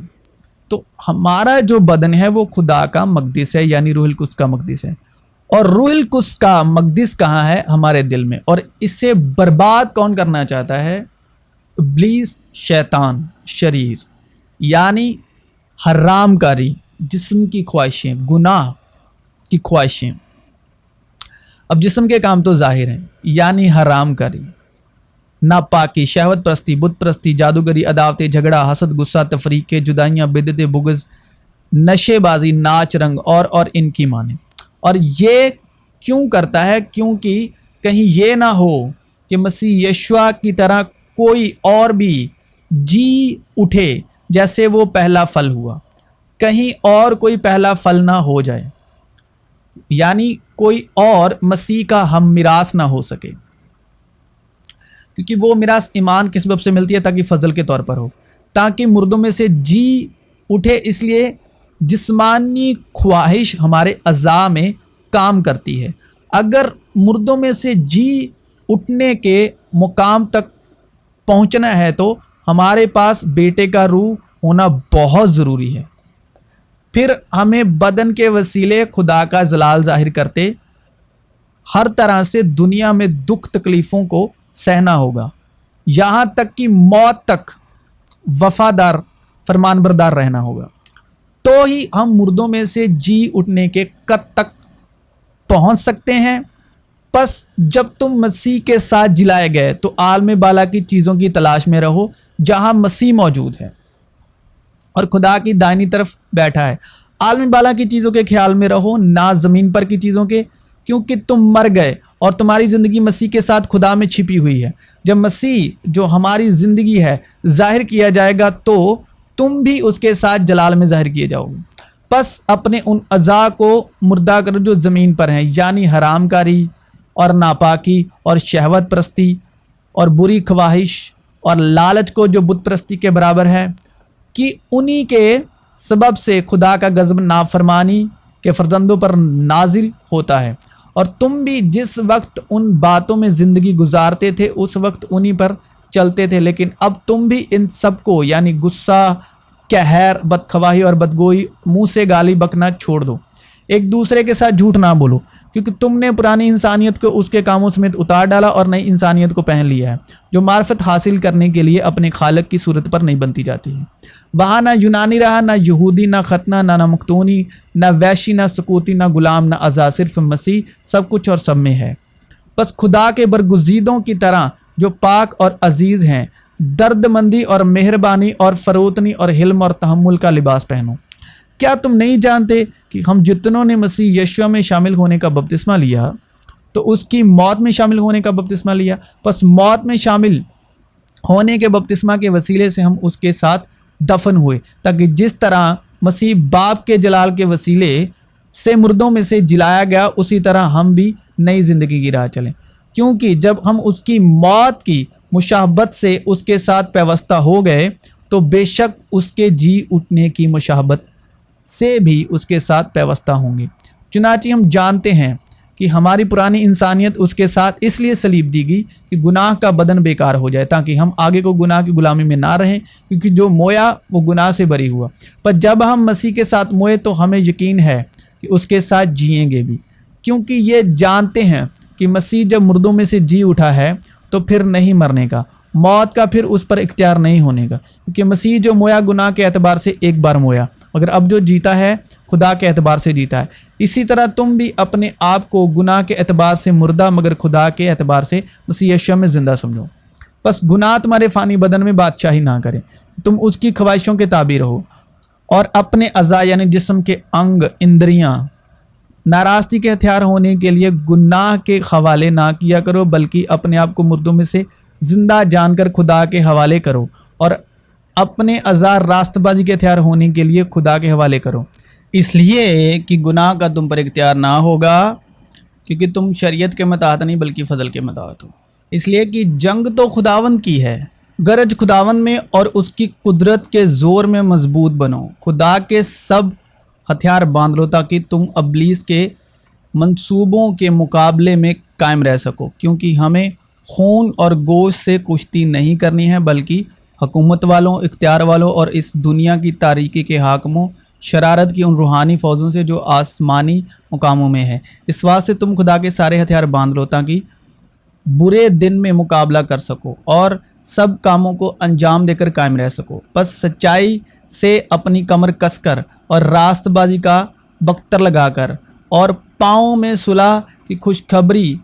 تو ہمارا جو بدن ہے وہ خدا کا مقدس ہے، یعنی روح القدس کا مقدس ہے، اور روح القدس کا مقدس کہاں ہے؟ ہمارے دل میں۔ اور اس سے برباد کون کرنا چاہتا ہے؟ ابلیس، شیطان، شریر، یعنی حرام کاری، جسم کی خواہشیں، گناہ کی خواہشیں۔ اب جسم کے کام تو ظاہر ہیں، یعنی حرام کاری، ناپاکی، شہوت پرستی، بت پرستی، جادوگری، عداوتیں، جھگڑا، حسد، غصہ، تفریقیں، جدائیاں، بدعتیں، بغض، نشے بازی، ناچ رنگ اور ان کی مانیں۔ اور یہ کیوں کرتا ہے؟ کیونکہ کہیں یہ نہ ہو کہ مسیح یشوع کی طرح کوئی اور بھی جی اٹھے جیسے وہ پہلا پھل ہوا، کہیں اور کوئی پہلا پھل نہ ہو جائے، یعنی کوئی اور مسیح کا ہم میراث نہ ہو سکے، کیونکہ وہ میراث ایمان کے سبب سے ملتی ہے تاکہ فضل کے طور پر ہو، تاکہ مردوں میں سے جی اٹھے۔ اس لیے جسمانی خواہش ہمارے اعضاء میں کام کرتی ہے۔ اگر مردوں میں سے جی اٹھنے کے مقام تک پہنچنا ہے تو ہمارے پاس بیٹے کا روح ہونا بہت ضروری ہے۔ پھر ہمیں بدن کے وسیلے خدا کا جلال ظاہر کرتے ہر طرح سے دنیا میں دکھ تکلیفوں کو سہنا ہوگا، یہاں تک کہ موت تک وفادار فرمان بردار رہنا ہوگا، تو ہی ہم مردوں میں سے جی اٹھنے کے قد تک پہنچ سکتے ہیں۔ پس جب تم مسیح کے ساتھ جلائے گئے تو عالم بالا کی چیزوں کی تلاش میں رہو جہاں مسیح موجود ہے اور خدا کی دائنی طرف بیٹھا ہے۔ عالم بالا کی چیزوں کے خیال میں رہو، نہ زمین پر کی چیزوں کے، کیونکہ تم مر گئے اور تمہاری زندگی مسیح کے ساتھ خدا میں چھپی ہوئی ہے۔ جب مسیح جو ہماری زندگی ہے ظاہر کیا جائے گا تو تم بھی اس کے ساتھ جلال میں ظاہر کیے جاؤ گے۔ پس اپنے ان اعضاء کو مردہ کرو جو زمین پر ہیں، یعنی حرام کاری اور ناپاکی اور شہوت پرستی اور بری خواہش اور لالچ کو جو بت پرستی کے برابر ہے، کہ انہی کے سبب سے خدا کا غضب نافرمانی کے فرزندوں پر نازل ہوتا ہے۔ اور تم بھی جس وقت ان باتوں میں زندگی گزارتے تھے اس وقت انہی پر چلتے تھے، لیکن اب تم بھی ان سب کو، یعنی غصہ، قہر، بدخواہی اور بدگوئی، منہ سے گالی بکنا چھوڑ دو۔ ایک دوسرے کے ساتھ جھوٹ نہ بولو، کیونکہ تم نے پرانی انسانیت کو اس کے کاموں سمیت اتار ڈالا اور نئی انسانیت کو پہن لیا ہے، جو معرفت حاصل کرنے کے لیے اپنے خالق کی صورت پر نہیں بنتی جاتی ہے۔ وہاں نہ یونانی رہا، نہ یہودی، نہ ختنہ، نہ مختونی، نہ ویشی، نہ سکوتی، نہ غلام، نہ آزاد، صرف مسیح سب کچھ اور سب میں ہے۔ بس خدا کے برگزیدوں کی طرح جو پاک اور عزیز ہیں، درد مندی اور مہربانی اور فروتنی اور حلم اور تحمل کا لباس پہنو۔ کیا تم نہیں جانتے کہ ہم جتنوں نے مسیح یشوع میں شامل ہونے کا بپتسمہ لیا تو اس کی موت میں شامل ہونے کا بپتسمہ لیا؟ پس موت میں شامل ہونے کے بپتسمہ کے وسیلے سے ہم اس کے ساتھ دفن ہوئے، تاکہ جس طرح مسیح باپ کے جلال کے وسیلے سے مردوں میں سے جلایا گیا، اسی طرح ہم بھی نئی زندگی کی راہ چلیں۔ کیونکہ جب ہم اس کی موت کی مشابہت سے اس کے ساتھ پیوستہ ہو گئے تو بے شک اس کے جی اٹھنے کی مشابہت سے بھی اس کے ساتھ پیوستہ ہوں گے۔ چنانچہ ہم جانتے ہیں کہ ہماری پرانی انسانیت اس کے ساتھ اس لیے صلیب دی گئی کہ گناہ کا بدن بیکار ہو جائے، تاکہ ہم آگے کو گناہ کی غلامی میں نہ رہیں، کیونکہ جو مویا وہ گناہ سے بری ہوا۔ پر جب ہم مسیح کے ساتھ موئے تو ہمیں یقین ہے کہ اس کے ساتھ جئیں گے بھی، کیونکہ یہ جانتے ہیں کہ مسیح جب مردوں میں سے جی اٹھا ہے تو پھر نہیں مرنے کا، موت کا پھر اس پر اختیار نہیں ہونے کا، کیونکہ مسیح جو مویا گناہ کے اعتبار سے ایک بار مویا، مگر اب جو جیتا ہے خدا کے اعتبار سے جیتا ہے۔ اسی طرح تم بھی اپنے آپ کو گناہ کے اعتبار سے مردہ مگر خدا کے اعتبار سے مسیح یشوع میں زندہ سمجھو۔ بس گناہ تمہارے فانی بدن میں بادشاہی نہ کرے، تم اس کی خواہشوں کے تابع رہو، اور اپنے اعضاء یعنی جسم کے انگ اندریاں ناراستی کے ہتھیار ہونے کے لیے گناہ کے حوالے نہ کیا کرو، بلکہ اپنے آپ کو مردوں میں سے زندہ جان کر خدا کے حوالے کرو، اور اپنے اعضاء راست بازی کے ہتھیار ہونے کے لیے خدا کے حوالے کرو، اس لیے کہ گناہ کا تم پر اختیار نہ ہوگا، کیونکہ تم شریعت کے متحد نہیں بلکہ فضل کے متحد ہو۔ اس لیے کہ جنگ تو خداوند کی ہے، غرض خداوند میں اور اس کی قدرت کے زور میں مضبوط بنو، خدا کے سب ہتھیار باندھ لو، تاکہ تم ابلیس کے منصوبوں کے مقابلے میں قائم رہ سکو، کیونکہ ہمیں خون اور گوشت سے کشتی نہیں کرنی ہے، بلکہ حکومت والوں، اختیار والوں اور اس دنیا کی تاریکی کے حاکموں شرارت کی ان روحانی فوجوں سے جو آسمانی مقاموں میں ہے۔ اس واسطے تم خدا کے سارے ہتھیار باندھ لو تاکہ برے دن میں مقابلہ کر سکو اور سب کاموں کو انجام دے کر قائم رہ سکو۔ بس سچائی سے اپنی کمر کس کر اور راست بازی کا بختر لگا کر اور پاؤں میں صلح کی خوشخبری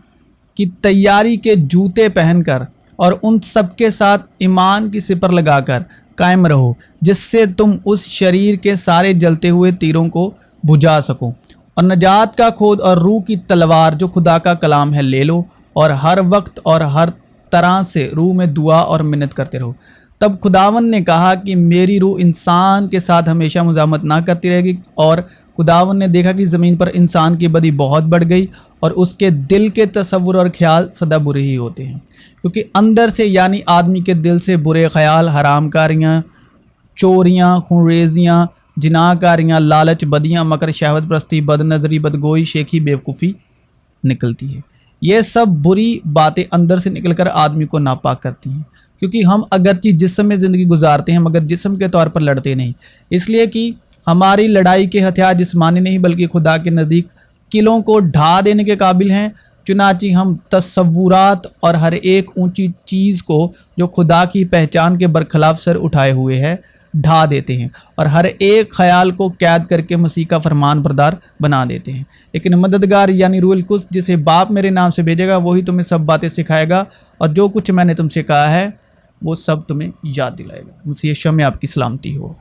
کی تیاری کے جوتے پہن کر اور ان سب کے ساتھ ایمان کی سپر لگا کر قائم رہو، جس سے تم اس شریر کے سارے جلتے ہوئے تیروں کو بجھا سکو۔ اور نجات کا کھود اور روح کی تلوار جو خدا کا کلام ہے لے لو، اور ہر وقت اور ہر طرح سے روح میں دعا اور منت کرتے رہو۔ تب خداوند نے کہا کہ میری روح انسان کے ساتھ ہمیشہ مزاحمت نہ کرتی رہے گی، اور خداوند نے دیکھا کہ زمین پر انسان کی بدی بہت بڑھ گئی اور اس کے دل کے تصور اور خیال سدا برے ہی ہوتے ہیں، کیونکہ اندر سے یعنی آدمی کے دل سے برے خیال، حرام کاریاں، چوریاں، خونریزیاں، جناح کاریاں، لالچ، بدیاں، مکر، شہوت پرستی، بد نظری، بدگوئی، شیخی، بیوقوفی نکلتی ہے۔ یہ سب بری باتیں اندر سے نکل کر آدمی کو ناپاک کرتی ہیں، کیونکہ ہم اگرچہ جسم میں زندگی گزارتے ہیں مگر جسم کے طور پر لڑتے نہیں، اس لیے کہ ہماری لڑائی کے ہتھیار جسمانی نہیں بلکہ خدا کے نزدیک قلعوں کو ڈھا دینے کے قابل ہیں۔ چنانچہ ہم تصورات اور ہر ایک اونچی چیز کو جو خدا کی پہچان کے برخلاف سر اٹھائے ہوئے ہے ڈھا دیتے ہیں، اور ہر ایک خیال کو قید کر کے مسیح کا فرمان بردار بنا دیتے ہیں۔ لیکن مددگار یعنی روح القدس جسے باپ میرے نام سے بھیجے گا، وہی تمہیں سب باتیں سکھائے گا اور جو کچھ میں نے تم سے کہا ہے وہ سب تمہیں یاد دلائے گا۔ مسیح یسوع میں آپ کی سلامتی ہو۔